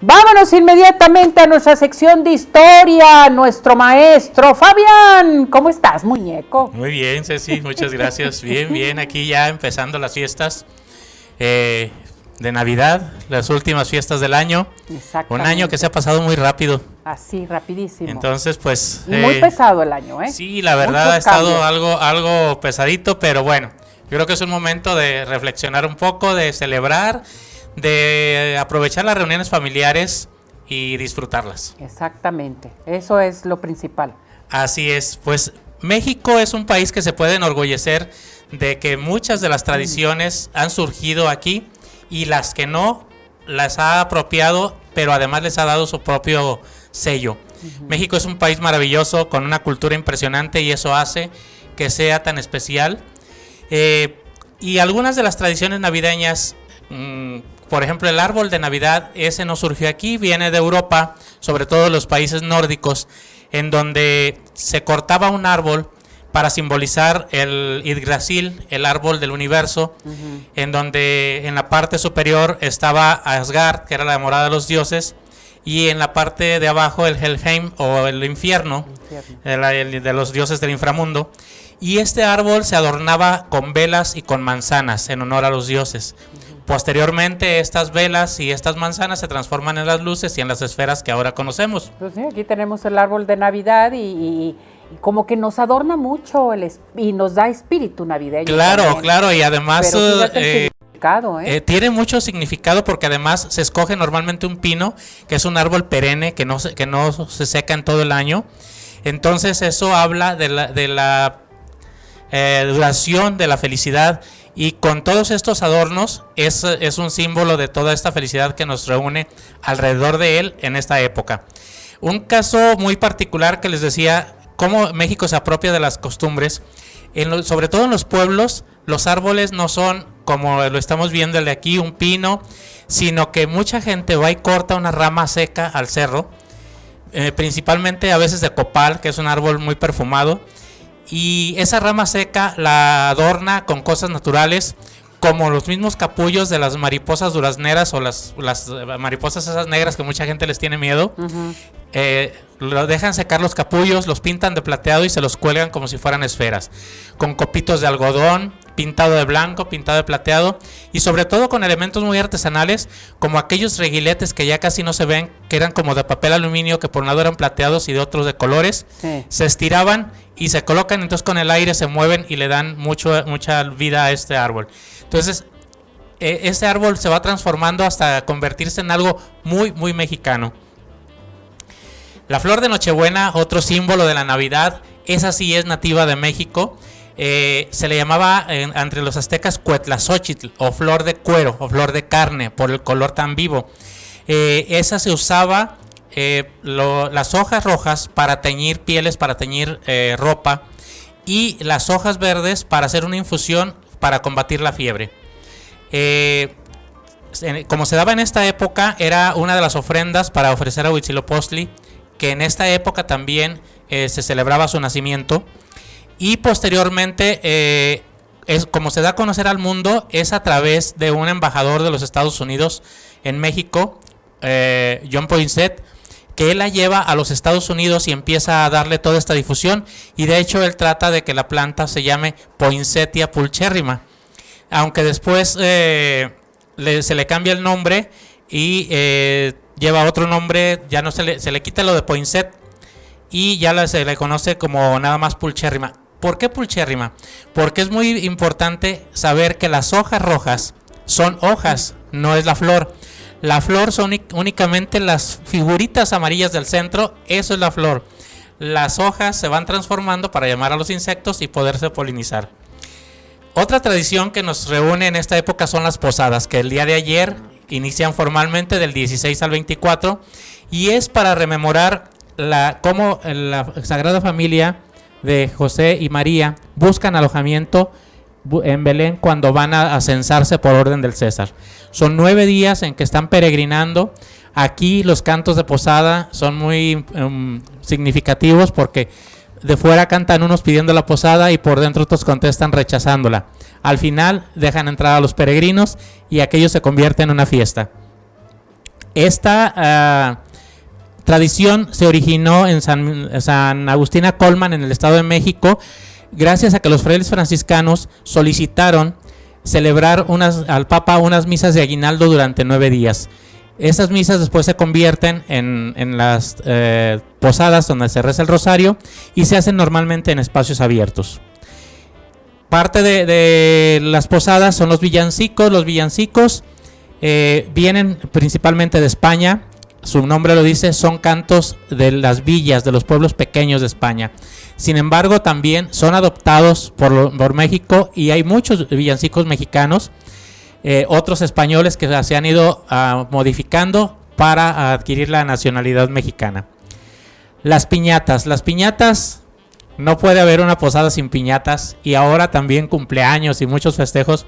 Vámonos inmediatamente a nuestra sección de historia, nuestro maestro Fabián. ¿Cómo estás, muñeco? Muy bien, Ceci, muchas gracias. Bien, aquí ya empezando las fiestas de Navidad, las últimas fiestas del año. Un año que se ha pasado muy rápido. Así, rapidísimo. Entonces, pues... Y muy pesado el año, ¿eh? Sí, la verdad Muchos ha estado cambios. algo pesadito, pero bueno, yo creo que es un momento de reflexionar un poco, de celebrar, de aprovechar las reuniones familiares y disfrutarlas. Exactamente, eso es lo principal. Así es, pues México es un país que se puede enorgullecer de que muchas de las tradiciones han surgido aquí y las que no las ha apropiado, pero además les ha dado su propio sello. México es un país maravilloso con una cultura impresionante y eso hace que sea tan especial. Y algunas de las tradiciones navideñas, por ejemplo, el árbol de Navidad, ese no surgió aquí, viene de Europa, sobre todo los países nórdicos, en donde se cortaba un árbol para simbolizar el Yggdrasil, el árbol del universo, en donde en la parte superior estaba Asgard, que era la morada de los dioses, y en la parte de abajo el Helheim, o el infierno, el de los dioses del inframundo. Y este árbol se adornaba con velas y con manzanas en honor a los dioses. Posteriormente, estas velas y estas manzanas se transforman en las luces y en las esferas que ahora conocemos. Pues sí, aquí tenemos el árbol de Navidad y como que nos adorna mucho y nos da espíritu navideño. Claro, también. claro, y además Pero fíjate el significado, tiene mucho significado porque además se escoge normalmente un pino, que es un árbol perenne, que no se seca en todo el año. Entonces eso habla de la duración de la felicidad. Y con todos estos adornos es un símbolo de toda esta felicidad que nos reúne alrededor de él en esta época. Un caso muy particular que les decía, cómo México se apropia de las costumbres, sobre todo en los pueblos, los árboles no son como lo estamos viendo el de aquí, un pino, sino que mucha gente va y corta una rama seca al cerro, principalmente a veces de copal, que es un árbol muy perfumado, y esa rama seca la adorna con cosas naturales, como los mismos capullos de las mariposas durazneras o las mariposas esas negras que mucha gente les tiene miedo. Lo dejan secar los capullos, los pintan de plateado y se los cuelgan como si fueran esferas, con copitos de algodón, pintado de blanco, pintado de plateado, y sobre todo con elementos muy artesanales, como aquellos reguiletes que ya casi no se ven, que eran como de papel aluminio, que por un lado eran plateados y de otros de colores. Sí. Se estiraban y se colocan, entonces con el aire se mueven y le dan mucha vida a este árbol. Entonces este árbol se va transformando hasta convertirse en algo muy, muy mexicano. La flor de Nochebuena, otro símbolo de la Navidad, esa sí es nativa de México. Se le llamaba entre los aztecas Cuetlazóchitl, o flor de cuero, o flor de carne, por el color tan vivo. Esa se usaba, las hojas rojas para teñir pieles, para teñir ropa, y las hojas verdes para hacer una infusión para combatir la fiebre. Como se daba en esta época, era una de las ofrendas para ofrecer a Huitzilopochtli, que en esta época también se celebraba su nacimiento. Y posteriormente, como se da a conocer al mundo, es a través de un embajador de los Estados Unidos en México, John Poinsett, que él la lleva a los Estados Unidos y empieza a darle toda esta difusión. Y de hecho él trata de que la planta se llame Poinsettia pulcherrima, aunque después se le cambia el nombre y lleva otro nombre, ya no se le quita lo de Poinsett y ya se le conoce como nada más pulcherrima. ¿Por qué pulcherrima? Porque es muy importante saber que las hojas rojas son hojas, no es la flor. La flor son únicamente las figuritas amarillas del centro, eso es la flor. Las hojas se van transformando para llamar a los insectos y poderse polinizar. Otra tradición que nos reúne en esta época son las posadas, que el día de ayer inician formalmente del 16 al 24 y es para rememorar cómo la Sagrada Familia de José y María buscan alojamiento en Belén cuando van a censarse por orden del César. Son 9 días en que están peregrinando. Aquí los cantos de posada son muy significativos porque de fuera cantan unos pidiendo la posada y por dentro otros contestan rechazándola. Al final dejan entrar a los peregrinos y aquello se convierte en una fiesta. Esta tradición se originó en San Agustina Colman, en el Estado de México, gracias a que los frailes franciscanos solicitaron celebrar al Papa unas misas de aguinaldo durante 9 días. Esas misas después se convierten en las posadas donde se reza el rosario y se hacen normalmente en espacios abiertos. Parte de las posadas son los villancicos. Los villancicos vienen principalmente de España. Su nombre lo dice, son cantos de las villas, de los pueblos pequeños de España. Sin embargo, también son adoptados por México, y hay muchos villancicos mexicanos, otros españoles que se han ido modificando para adquirir la nacionalidad mexicana. Las piñatas. No puede haber una posada sin piñatas, y ahora también cumpleaños y muchos festejos.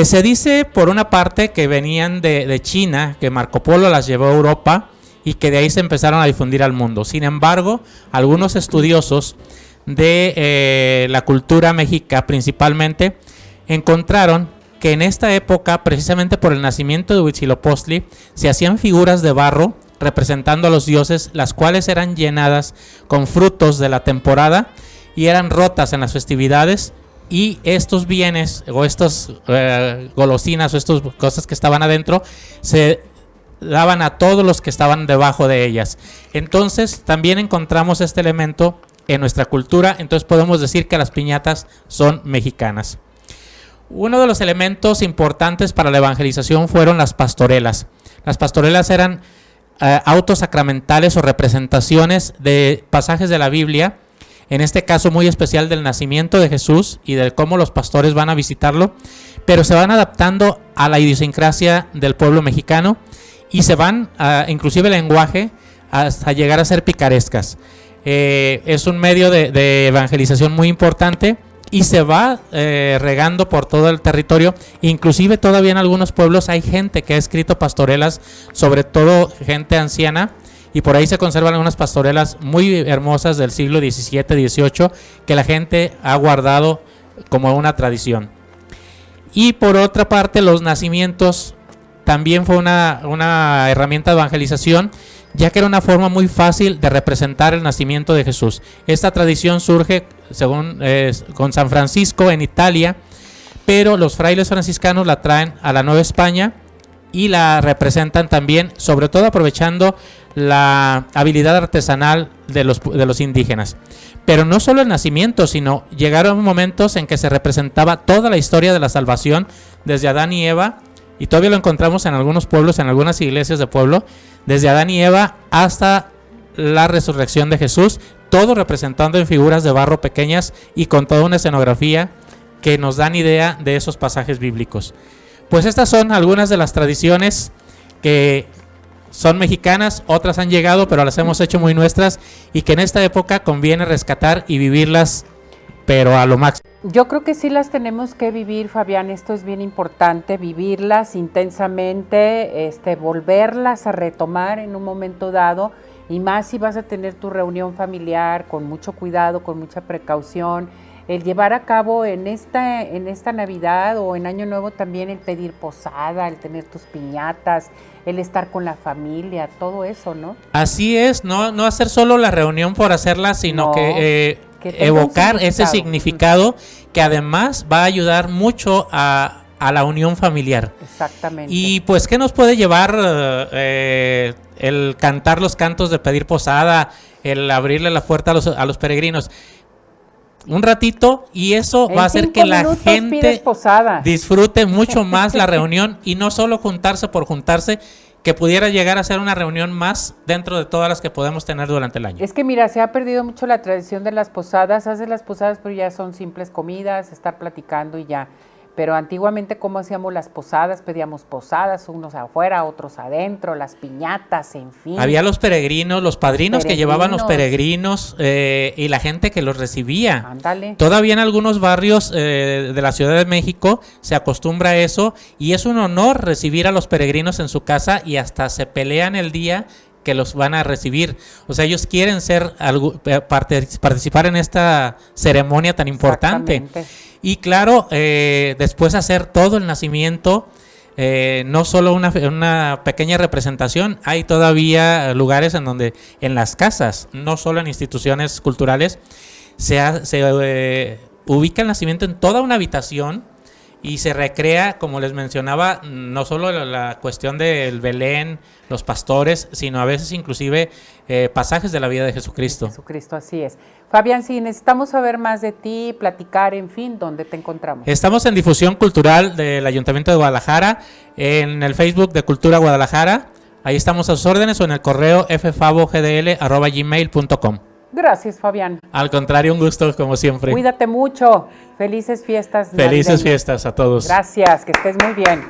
Se dice por una parte que venían de China, que Marco Polo las llevó a Europa y que de ahí se empezaron a difundir al mundo. Sin embargo, algunos estudiosos de la cultura mexica principalmente encontraron que en esta época, precisamente por el nacimiento de Huitzilopochtli, se hacían figuras de barro representando a los dioses, las cuales eran llenadas con frutos de la temporada y eran rotas en las festividades. Y estos bienes o estas golosinas o estas cosas que estaban adentro se daban a todos los que estaban debajo de ellas. Entonces también encontramos este elemento en nuestra cultura. Entonces podemos decir que las piñatas son mexicanas. Uno de los elementos importantes para la evangelización fueron las pastorelas. Las pastorelas eran autos sacramentales o representaciones de pasajes de la Biblia, en este caso muy especial del nacimiento de Jesús y de cómo los pastores van a visitarlo, pero se van adaptando a la idiosincrasia del pueblo mexicano y se van, inclusive el lenguaje, hasta llegar a ser picarescas. Es un medio de evangelización muy importante y se va regando por todo el territorio. Inclusive todavía en algunos pueblos hay gente que ha escrito pastorelas, sobre todo gente anciana, y por ahí se conservan algunas pastorelas muy hermosas del siglo XVII, XVIII, que la gente ha guardado como una tradición. Y por otra parte, los nacimientos también fue una herramienta de evangelización, ya que era una forma muy fácil de representar el nacimiento de Jesús. Esta tradición surge con San Francisco en Italia, pero los frailes franciscanos la traen a la Nueva España y la representan también, sobre todo aprovechando la habilidad artesanal de los indígenas. Pero no solo el nacimiento, sino llegaron momentos en que se representaba toda la historia de la salvación, desde Adán y Eva, y todavía lo encontramos en algunos pueblos, en algunas iglesias de pueblo, desde Adán y Eva hasta la resurrección de Jesús, todo representando en figuras de barro pequeñas y con toda una escenografía que nos dan idea de esos pasajes bíblicos. Pues estas son algunas de las tradiciones que son mexicanas, otras han llegado, pero las hemos hecho muy nuestras y que en esta época conviene rescatar y vivirlas, pero a lo máximo. Yo creo que sí las tenemos que vivir, Fabián, esto es bien importante, vivirlas intensamente, volverlas a retomar en un momento dado, y más si vas a tener tu reunión familiar con mucho cuidado, con mucha precaución, el llevar a cabo en esta Navidad o en Año Nuevo también el pedir posada, el tener tus piñatas, el estar con la familia, todo eso, ¿no? Así es, no hacer solo la reunión por hacerla, sino que evocar ese significado que además va a ayudar mucho a la unión familiar. Exactamente. Y pues, ¿qué nos puede llevar el cantar los cantos de pedir posada, el abrirle la puerta a los peregrinos? Un ratito, y eso va a hacer que la gente disfrute mucho más la reunión y no solo juntarse por juntarse, que pudiera llegar a ser una reunión más dentro de todas las que podemos tener durante el año. Es que mira, se ha perdido mucho la tradición de las posadas, haces las posadas pero ya son simples comidas, estar platicando y ya. Pero antiguamente, ¿cómo hacíamos las posadas? Pedíamos posadas, unos afuera, otros adentro, las piñatas, en fin. Había los peregrinos, los padrinos que llevaban los peregrinos y la gente que los recibía. Ándale. Todavía en algunos barrios de la Ciudad de México se acostumbra a eso, y es un honor recibir a los peregrinos en su casa, y hasta se pelean el día que los van a recibir. O sea, ellos quieren participar en esta ceremonia tan importante. Y claro, después hacer todo el nacimiento, no solo una pequeña representación, hay todavía lugares en donde en las casas, no solo en instituciones culturales, se ubica el nacimiento en toda una habitación y se recrea, como les mencionaba, no solo la cuestión del Belén, los pastores, sino a veces inclusive pasajes de la vida de Jesucristo. Jesucristo, así es. Fabián, si necesitamos saber más de ti, platicar, en fin, ¿dónde te encontramos? Estamos en difusión cultural del Ayuntamiento de Guadalajara, en el Facebook de Cultura Guadalajara, ahí estamos a sus órdenes, o en el correo ffabogdl@gmail.com. Gracias, Fabián. Al contrario, un gusto como siempre. Cuídate mucho. Felices fiestas. Felices navideñas. fiestas a todos. Gracias, que estés muy bien.